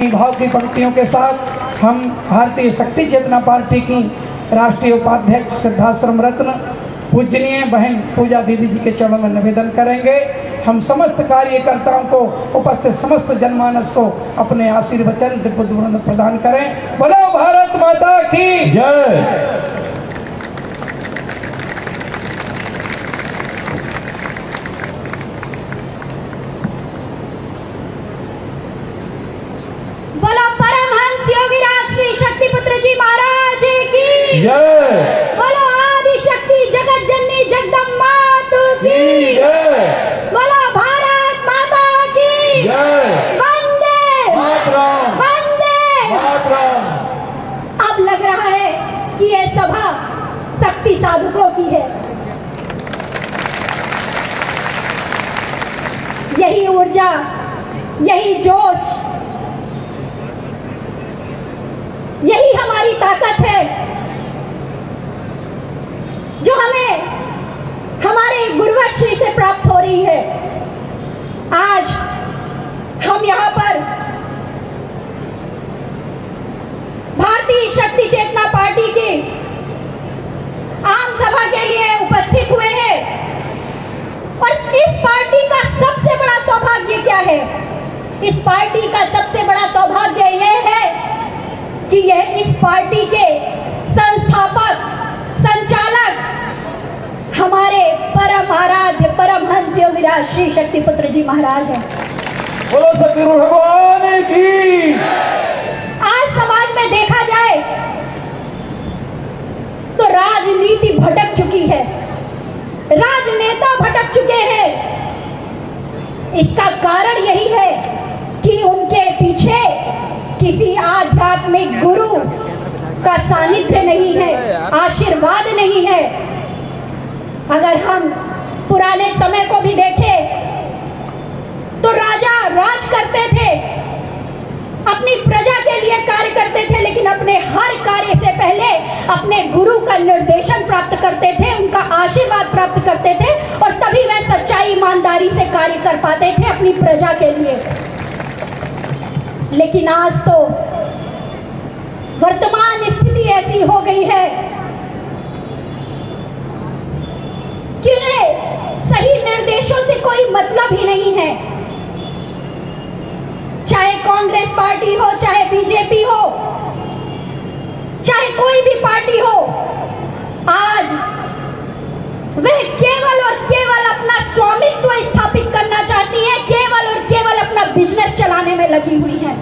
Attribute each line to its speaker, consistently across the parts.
Speaker 1: भाव की पंक्तियों के साथ हम भारतीय शक्ति चेतना पार्टी की राष्ट्रीय उपाध्यक्ष सिद्धाश्रम रत्न पूजनीय बहन पूजा दीदी जी के चरणों में निवेदन करेंगे। हम समस्त कार्यकर्ताओं को, उपस्थित समस्त जनमानस को अपने आशीर्वचन दिव्य प्रदान करें। बोलो भारत माता की जय।
Speaker 2: महाराज की
Speaker 1: जय।
Speaker 2: बोलो आदि शक्ति जगत जननी जगदम्बा की
Speaker 1: जय।
Speaker 2: बोलो भारत माता की
Speaker 1: जय।
Speaker 2: वंदे
Speaker 1: मातरम।
Speaker 2: वंदे
Speaker 1: मातरम।
Speaker 2: अब लग रहा है कि ये सभा शक्ति साधकों की है। यही ऊर्जा, यही जोश, यही हमारी ताकत है जो हमें हमारे गुरुवर श्री से प्राप्त हो रही है। आज हम यहाँ पर भारतीय शक्ति चेतना पार्टी की आम सभा के लिए उपस्थित हुए हैं और इस पार्टी का सबसे बड़ा सौभाग्य क्या है? इस पार्टी का सबसे बड़ा सौभाग्य यह है कि यह इस पार्टी के संस्थापक, संचालक हमारे परम आराध्य परमहंस योगीराज श्री शक्तिपुत्र जी महाराज हैं।
Speaker 1: बोलो सतगुरु भगवान की।
Speaker 2: आज समाज में देखा जाए तो राजनीति भटक चुकी है, राजनेता भटक चुके हैं। इसका कारण यही है कि उनके पीछे किसी आध्यात्मिक गुरु का सानिध्य नहीं है, आशीर्वाद नहीं है। अगर हम पुराने समय को भी देखें तो राजा राज करते थे, अपनी प्रजा के लिए कार्य करते थे, लेकिन अपने हर कार्य से पहले अपने गुरु का निर्देशन प्राप्त करते थे, उनका आशीर्वाद प्राप्त करते थे और तभी वह सच्चाई ईमानदारी से कार्य कर पाते थे अपनी प्रजा के लिए। लेकिन आज तो वर्तमान स्थिति ऐसी हो गई है कि उन्हें सही निर्देशों से कोई मतलब ही नहीं है। चाहे कांग्रेस पार्टी हो, चाहे बीजेपी हो, चाहे कोई भी पार्टी हो, आज वह केवल और केवल अपना स्वामित्व स्थापित करना चाहती है, केवल और केवल अपना बिजनेस चलाने में लगी हुई है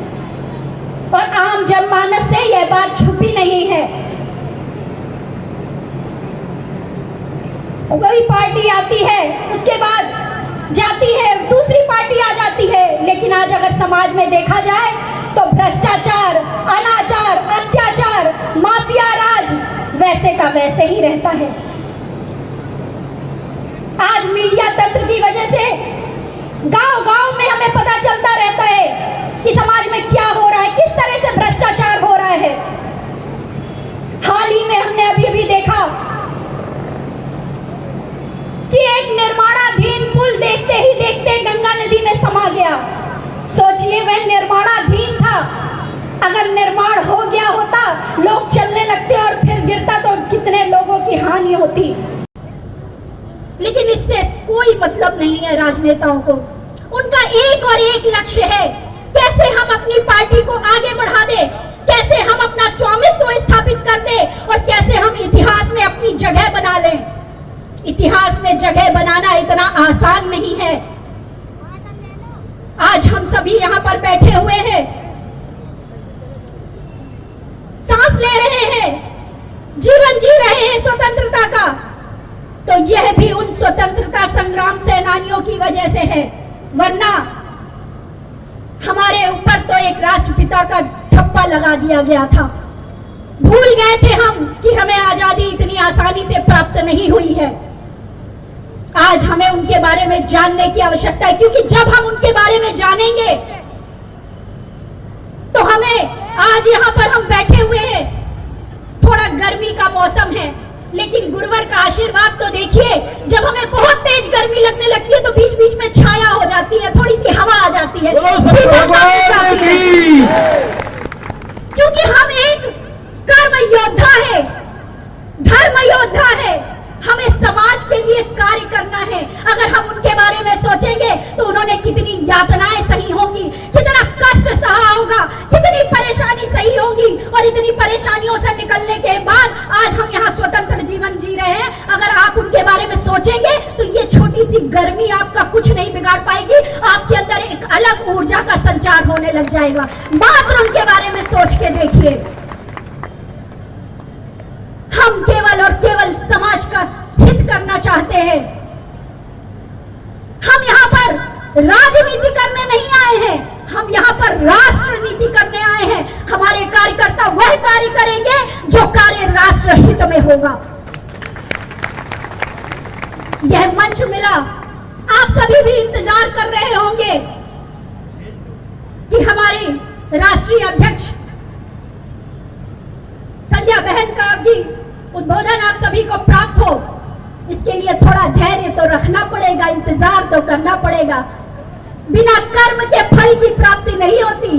Speaker 2: और आम जनमानस से यह बात छुपी नहीं है। कोई पार्टी आती है, उसके बाद जाती है, दूसरी पार्टी आ जाती है, लेकिन आज अगर समाज में देखा जाए तो भ्रष्टाचार, अनाचार, अत्याचार, माफिया राज वैसे का वैसे ही रहता है। आज मीडिया तंत्र की वजह से गांव-गांव में हमें पता चलता रहता है कि समाज में क्या हो रहा है, किस तरह से भ्रष्टाचार हो रहा है। हाल ही में हमने अभी देखा कि एक निर्माणाधीन पुल देखते ही देखते गंगा नदी में समा गया। सोचिए, वह निर्माणाधीन था, अगर निर्माण हो गया होता, लोग चलने लगते और फिर गिरता तो कितने लोगों की हानि होती। लेकिन इससे कोई मतलब नहीं है राजनेताओं को। उनका एक और एक लक्ष्य है, कैसे हम अपनी पार्टी को आगे बढ़ा दें, कैसे हम अपना स्वामित्व स्थापित कर दें और कैसे हम इतिहास में अपनी जगह बना लें। इतिहास में जगह बनाना इतना आसान नहीं है। आज हम सभी यहाँ पर बैठे हुए हैं, सांस ले रहे हैं, जीवन जी रहे हैं स्वतंत्रता का, तो यह भी उन स्वतंत्रता संग्राम सेनानियों की वजह से है, वरना हमारे ऊपर तो एक राष्ट्रपिता का ठप्पा लगा दिया गया था। भूल गए थे हम कि हमें आजादी इतनी आसानी से प्राप्त नहीं हुई है। आज हमें उनके बारे में जानने की आवश्यकता है, क्योंकि जब हम उनके बारे में जानेंगे तो हमें, आज यहाँ पर हम बैठे हुए हैं, थोड़ा गर्मी का मौसम है, लेकिन गुरुवर का आशीर्वाद तो देखिए, जब हमें बहुत तेज गर्मी लगने लगती है तो बीच बीच में छाया हो जाती है, थोड़ी सी हवा आ जाती है, शीतलता मिल जाती है। है, क्योंकि हम एक कर्म योद्धा है, धर्म योद्धा है। हमें समाज के लिए कार्य करना है। अगर हम उनके बारे में सोचेंगे तो उन्होंने कितनी यातनाएं सही होंगी, कितना कष्ट सहा होगा, कितनी परेशानी सही होगी, और इतनी परेशानियों से निकलने के बाद आज हम यहाँ स्वतंत्र जीवन जी रहे हैं। अगर आप उनके बारे में सोचेंगे तो ये छोटी सी गर्मी आपका कुछ नहीं बिगाड़ पाएगी, आपके अंदर एक अलग ऊर्जा का संचार होने लग जाएगा। मात्र उनके बारे में सोच के देखिए। हम केवल और केवल समाज का हित करना चाहते हैं। हम यहाँ पर राजनीति करने नहीं आए हैं, हम यहाँ पर राष्ट्र नीति करने आए हैं। हमारे कार्यकर्ता वह कार्य करेंगे जो कार्य राष्ट्र हित में होगा। यह मंच मिला, आप सभी भी इंतजार कर रहे होंगे कि हमारी राष्ट्रीय अध्यक्ष संध्या बहन का भी उद्बोधन आप सभी को प्राप्त हो। इसके लिए थोड़ा धैर्य तो रखना पड़ेगा, इंतजार तो करना पड़ेगा। बिना कर्म के फल की प्राप्ति नहीं होती।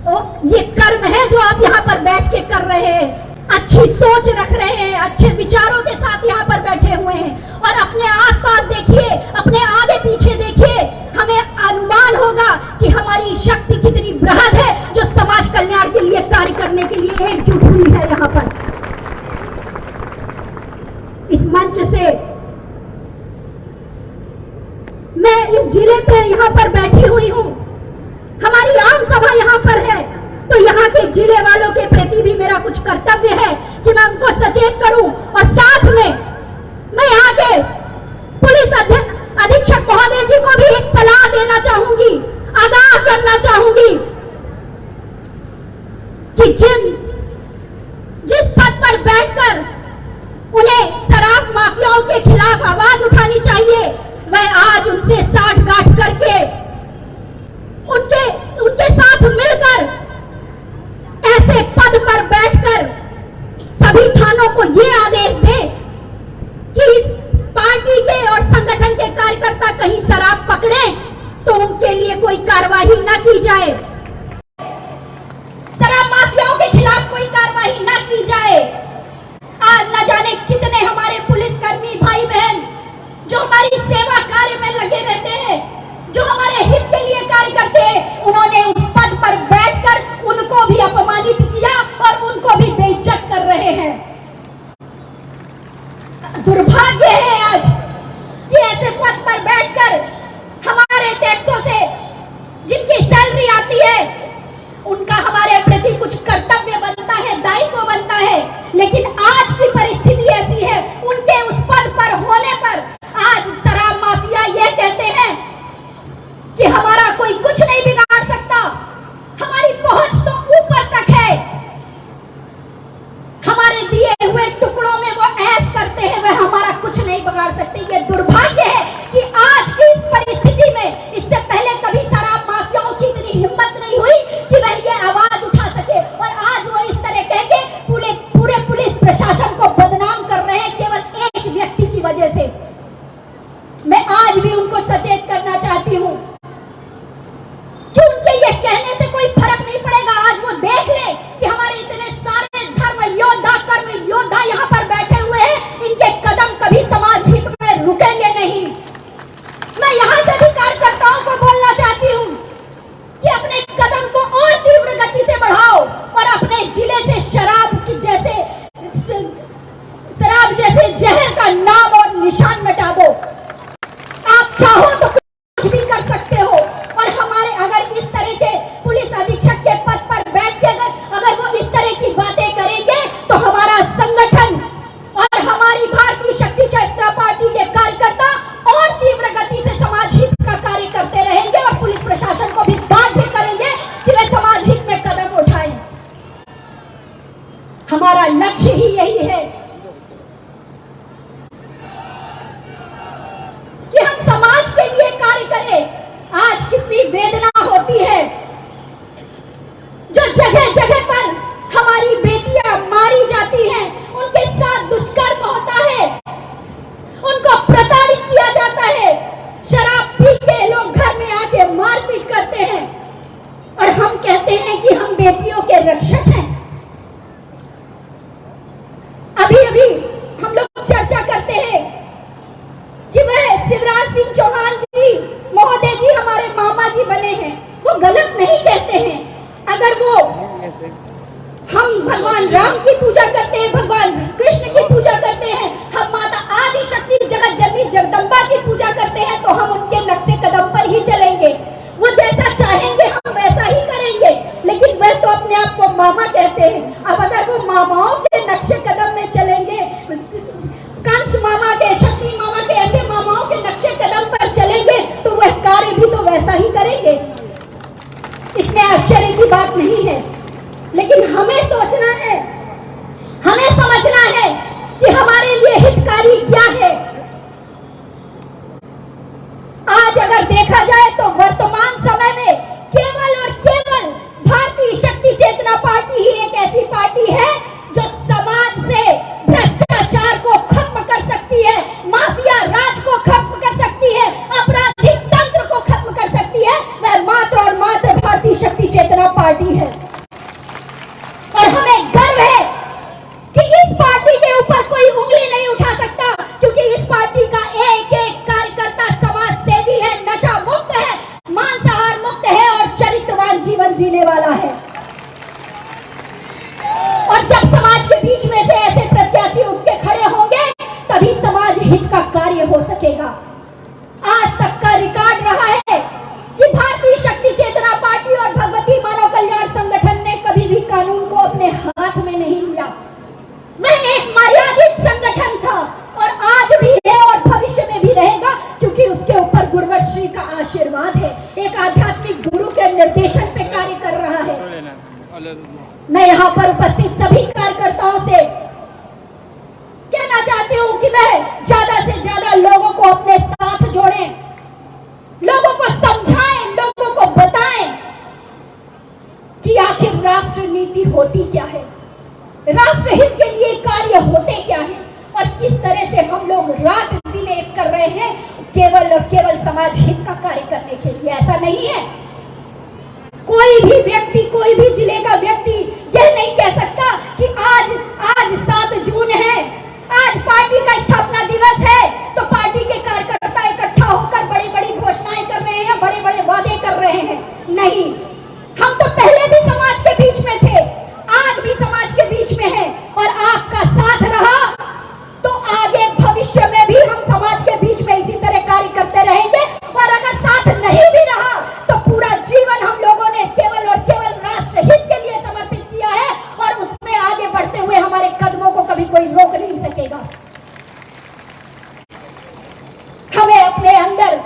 Speaker 2: तो ये कर्म है जो आप यहाँ पर बैठ के कर रहे हैं, अच्छी सोच रख रहे हैं, अच्छे विचारों के साथ यहाँ पर बैठे हुए हैं। और अपने आसपास देखिए, अपने आगे पीछे देखिए, हमें अनुमान होगा कि हमारी शक्ति कितनी बृहद है जो समाज कल्याण के लिए कार्य करने के लिए एकजुट हुई है। यहाँ पर इस मंच से मैं इस जिले पे यहाँ पर बैठी हुई हूँ, हमारी आम सभा यहाँ पर है, तो यहाँ के जिले वालों के प्रति भी मेरा कुछ कर्तव्य है कि मैं उनको सचेत करूं। और साथ में मैं यहाँ के पुलिस अधीक्षक महोदय जी को भी एक सलाह देना चाहूंगी, आगाह करना चाहूंगी कि जिस पद पर बैठकर उन्हें शराब माफियाओं के खिलाफ आवाज उठानी चाहिए, वह आज उनसे साठगांठ करके उनके साथ मिलकर ऐसे पद पर बैठकर सभी थानों को ये आदेश दे कि इस पार्टी के और संगठन के कार्यकर्ता कहीं शराब पकड़े तो उनके लिए कोई कार्रवाई न की जाए, शराब माफियाओं के खिलाफ कोई कार्रवाई न की जाए। आज न जाने कितने हमारे पुलिसकर्मी भाई बहन जो हमारी सेवा कार्य में लगे रहते हैं, जो हमारे हित के लिए कार्य करते हैं, के रक्षक हैं। अभी अभी हम लोग चर्चा करते हैं कि वह शिवराज सिंह चौहान जी महोदय जी हमारे मामा जी बने हैं। वो गलत नहीं कहते हैं। अगर वो हम भगवान राम की पूजा करते हैं, भगवान कृष्ण की पूजा करते हैं, हम माता आदि शक्ति जगत जननी जगदम्बा की पूजा करते हैं, तो हम उनके नक्शे कदम पर ही चलेंगे। वो जैसा चाहेंगे हम वैसा ही करेंगे। लेकिन वह तो अपने आप को मामा कहते हैं। अब अगर वो मामाओं के नक्शे कदम में चलेंगे, कंस मामा के, शक्ति मामा के, ऐसे मामाओं के नक्शे कदम पर चलेंगे, तो वह कार्य भी तो वैसा ही करेंगे। इसमें आश्चर्य की बात नहीं है। लेकिन हमें सोचना है, हमें समझना है कि हमारे लिए हितकारी क्या है। आज अगर देखा जाए तो वर्तमान समय में केवल और केवल भारतीय शक्ति चेतना पार्टी ही एक ऐसी पार्टी है जो समाज से भ्रष्टाचार को खत्म कर सकती है, माफिया राज को खत्म कर सकती है, आपराधिक तंत्र को खत्म कर सकती है। वह मात्र और मात्र भारतीय शक्ति चेतना पार्टी है। और हमें गर्व है कि इस पार्टी के ऊपर कोई उंगली नहीं उठा सकता, क्योंकि इस पार्टी का एक एक कार्यकर्ता समाज सेवी है, नशा मुक्त है, मांसाहार मुक्त है और चरित्रवान जीवन जीने वाला है। और जब समाज के बीच में से ऐसे प्रत्याशी उठ के खड़े होंगे, तभी समाज हित का कार्य हो सकेगा। आज तक का रिकॉर्ड रहा है कि भारतीय शक्ति चेतना पार्टी और भगवती मानव कल्याण संगठन ने कभी भी कानून को अपने हाथ में नहीं लिया। वह एक मर्यादित संगठन था और आज भी है और भविष्य में भी रहेगा, क्योंकि उसके ऊपर गुरुवर श्री का आशीर्वाद है, एक आध्यात्मिक गुरु के निर्देशन पे कार्य कर रहा है। मैं यहाँ पर उपस्थित सभी कार्यकर्ताओं से कहना चाहती हूँ कि वह ज्यादा से ज्यादा लोगों को अपने साथ जोड़ें, लोगों को समझाएं, लोगों को बताएं कि आखिर राष्ट्र नीति होती क्या है, राष्ट्र हित के लिए कार्य होते क्या है और किस तरह से हम लोग रात दिन एक कर रहे हैं केवल और केवल समाज हित का कार्य करने के लिए। ऐसा नहीं है। कोई भी व्यक्ति, कोई भी जिले का व्यक्ति यह नहीं कह सकता कि आज 7 जून है, आज पार्टी का स्थापना दिवस है, तो पार्टी के कार्यकर्ता इकट्ठा होकर बड़ी बड़ी घोषणाएं कर रहे हैं, बड़े बड़े वादे कर रहे हैं। नहीं, हम तो पहले भी समाज के बीच में थे, आज भी समाज के बीच में है और आपका साथ रहा तो आगे भविष्य में भी हम समाज के बीच में इसी तरह कार्य करते रहेंगे। और अगर साथ नहीं भी रहा तो पूरा जीवन हम लोगों ने केवल और केवल राष्ट्र हित के लिए समर्पित किया है और उसमें आगे बढ़ते हुए हमारे कदमों को कभी कोई रोक नहीं सकेगा। हमें अपने अंदर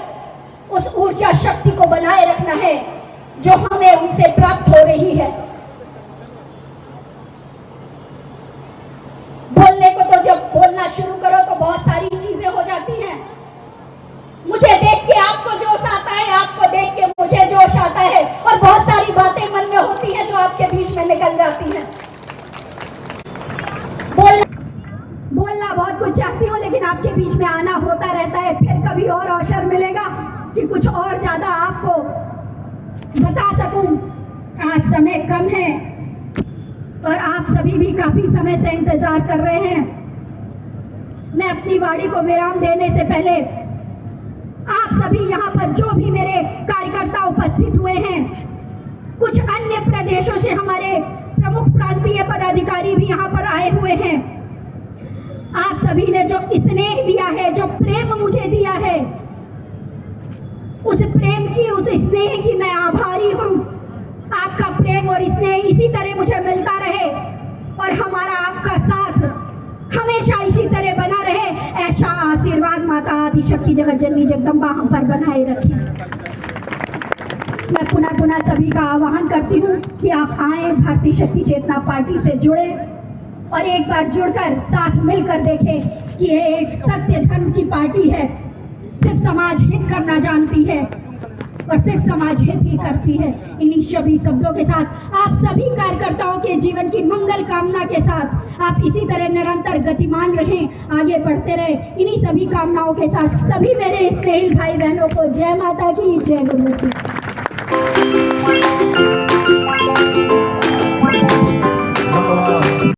Speaker 2: उस ऊर्जा शक्ति को बनाए रखना है जो हमें उनसे प्राप्त हो रही है। बोलने को तो जब बोलना शुरू करो तो बहुत सारी चीजें हो जाती हैं। मुझे देख के आपको जोश आता है, आपको देख के मुझे जोश आता है और बहुत सारी बातें मन में होती हैं जो आपके बीच में निकल जाती हैं। बोलना बहुत कुछ चाहती हूँ, लेकिन आपके बीच में आना होता रहता है। फिर कभी और अवसर मिलेगा कि कुछ और ज्यादा आपको बता सकूं। आज समय कम है और आप सभी भी काफी समय से इंतजार कर रहे हैं। मैं अपनी वाणी को विराम देने से पहले आप सभी यहाँ पर जो भी मेरे कार्यकर्ता उपस्थित हुए हैं, कुछ अन्य प्रदेशों से हमारे प्रमुख प्रांतीय पदाधिकारी भी यहाँ पर आए हुए हैं। आप सभी ने जो स्नेह दिया है, जो प्रेम मुझे दिया है, उस प्रेम की, उस स्नेह की मैं आभारी हूँ। आपका प्रेम और स्नेह इसी तरह मुझे मिलता रहे और हमारा आपका साथ हमेशा इसी तरह बना रहे, ऐसा आशीर्वाद माता आदि शक्ति जगत जननी जगदम्बा हम पर बनाए रखे। मैं पुनः सभी का आह्वान करती हूँ कि आप आए, भारतीय शक्ति चेतना पार्टी से जुड़े और एक बार जुड़कर साथ मिलकर देखें कि ये एक सत्य धर्म की पार्टी है, सिर्फ समाज हित करना जानती है और सिर्फ समाज हित ही करती है। इन्हीं सभी शब्दों के साथ आप सभी कार्यकर्ताओं के जीवन की मंगल कामना के साथ आप इसी तरह निरंतर गतिमान रहें, आगे बढ़ते रहें। इन्हीं सभी कामनाओं के साथ सभी मेरे स्नेही भाई बहनों को जय माता की, जय गुरु की।